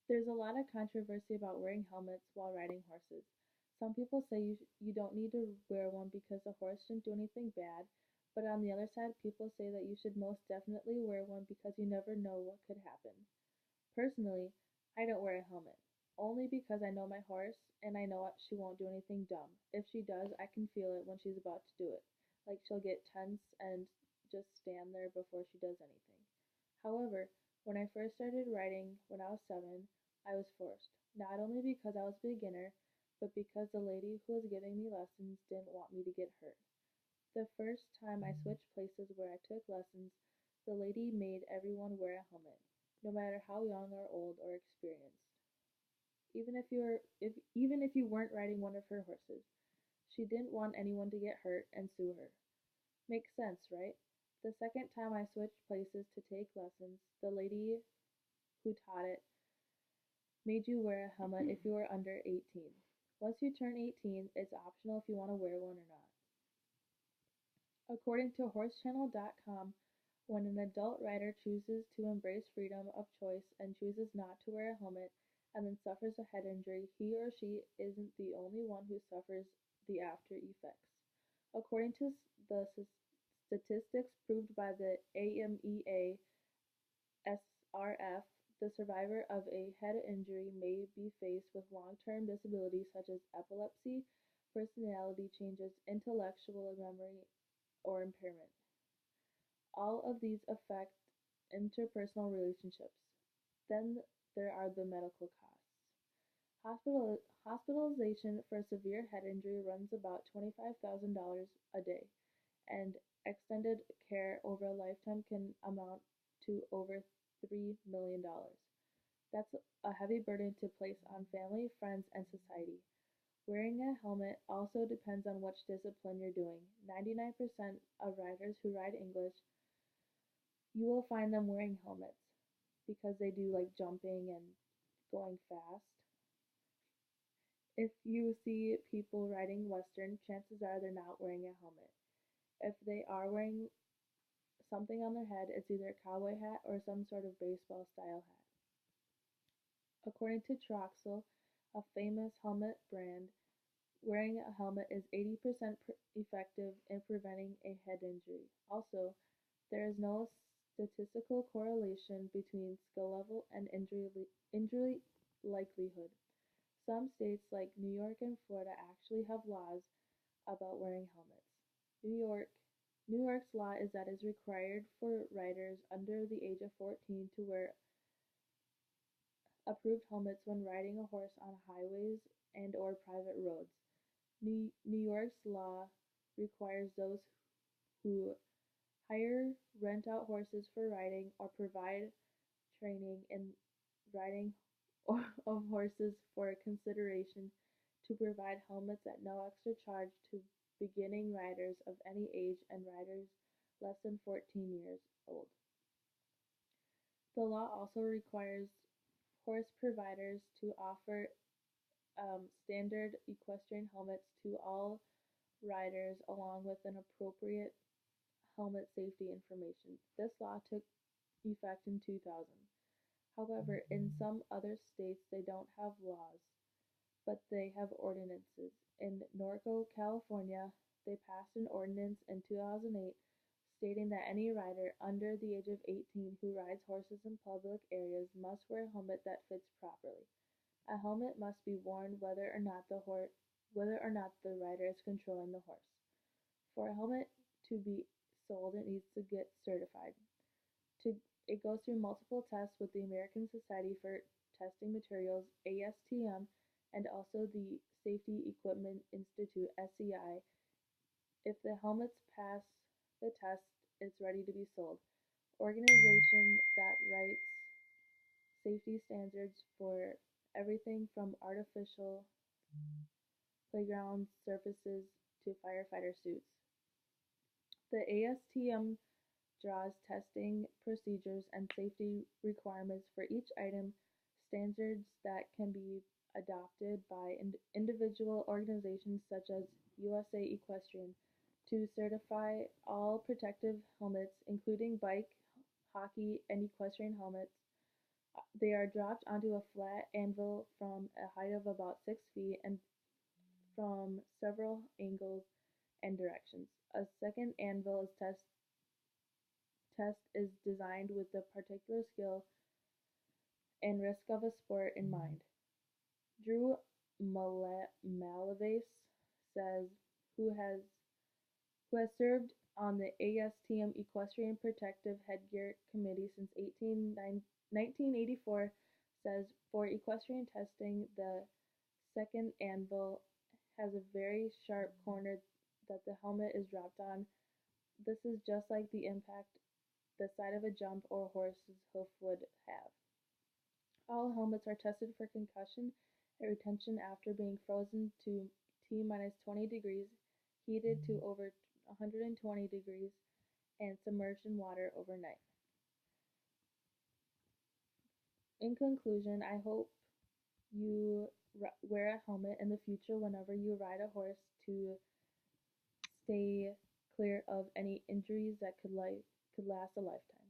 There's a lot of controversy about wearing helmets while riding horses. Some people say you don't need to wear one because the horse didn't do anything bad, but on the other side, people say that you should most definitely wear one because you never know what could happen. Personally, I don't wear a helmet, only because I know my horse and I know she won't do anything dumb. If she does, I can feel it when she's about to do it. Like she'll get tense and just stand there before she does anything. However, when I first started riding when I was 7, I was forced, not only because I was a beginner, but because the lady who was giving me lessons didn't want me to get hurt. The first time I switched places where I took lessons, the lady made everyone wear a helmet, no matter how young or old or experienced. Even if you weren't riding one of her horses. She didn't want anyone to get hurt and sue her. Makes sense, right? The second time I switched places to take lessons, the lady who taught it made you wear a helmet if you were under 18. Once you turn 18, it's optional if you want to wear one or not. According to horsechannel.com, when an adult rider chooses to embrace freedom of choice and chooses not to wear a helmet and then suffers a head injury, he or she isn't the only one who suffers the after effects. According to the statistics proved by the AMEA SRF, the survivor of a head injury may be faced with long-term disabilities such as epilepsy, personality changes, intellectual memory, or impairment. All of these affect interpersonal relationships. Then there are the medical costs. Hospitalization for severe head injury runs about $25,000 a day, and extended care over a lifetime can amount to over $3 million. That's a heavy burden to place on family, friends, and society. Wearing a helmet also depends on which discipline you're doing. 99% of riders who ride English, you will find them wearing helmets because they do like jumping and going fast. If you see people riding Western, chances are they're not wearing a helmet. If they are wearing something on their head, it's either a cowboy hat or some sort of baseball style hat. According to Troxel, a famous helmet brand, wearing a helmet is 80% effective in preventing a head injury. Also, there is no statistical correlation between skill level and injury likelihood. Some states like New York and Florida actually have laws about wearing helmets. New York New York's law is that it is required for riders under the age of 14 to wear approved helmets when riding a horse on highways and or private roads. New York's law requires those who hire, rent out horses for riding, or provide training in riding of horses for consideration to provide helmets at no extra charge to beginning riders of any age and riders less than 14 years old. The law also requires horse providers to offer standard equestrian helmets to all riders along with an appropriate helmet safety information. This law took effect in 2000. However, in some other states they don't have laws, but they have ordinances. In Norco, California, they passed an ordinance in 2008 stating that any rider under the age of 18 who rides horses in public areas must wear a helmet that fits properly. A helmet must be worn whether or not the rider is controlling the horse. For a helmet to be sold, it needs to get certified. To, it goes through multiple tests with the American Society for Testing Materials (ASTM) and also the Safety Equipment Institute (SEI). If the helmets pass the test, it's ready to be sold. Organization that writes safety standards for everything from artificial playground surfaces to firefighter suits. The ASTM draws testing procedures and safety requirements for each item, standards that can be adopted by individual organizations such as USA Equestrian to certify all protective helmets, including bike, hockey, and equestrian helmets, They are dropped onto a flat anvil from a height of about 6 feet and from several angles and directions. A second anvil test is designed with the particular skill and risk of a sport in mind. Drew Malaves says, who has who has served on the ASTM Equestrian Protective Headgear Committee since 1984, says for equestrian testing, the second anvil has a very sharp corner that the helmet is dropped on. This is just like the impact the side of a jump or horse's hoof would have. All helmets are tested for concussion and retention after being frozen to T-20 degrees, heated to over 120 degrees, and submerged in water overnight. In conclusion, I hope you wear a helmet in the future whenever you ride a horse to stay clear of any injuries that could last a lifetime.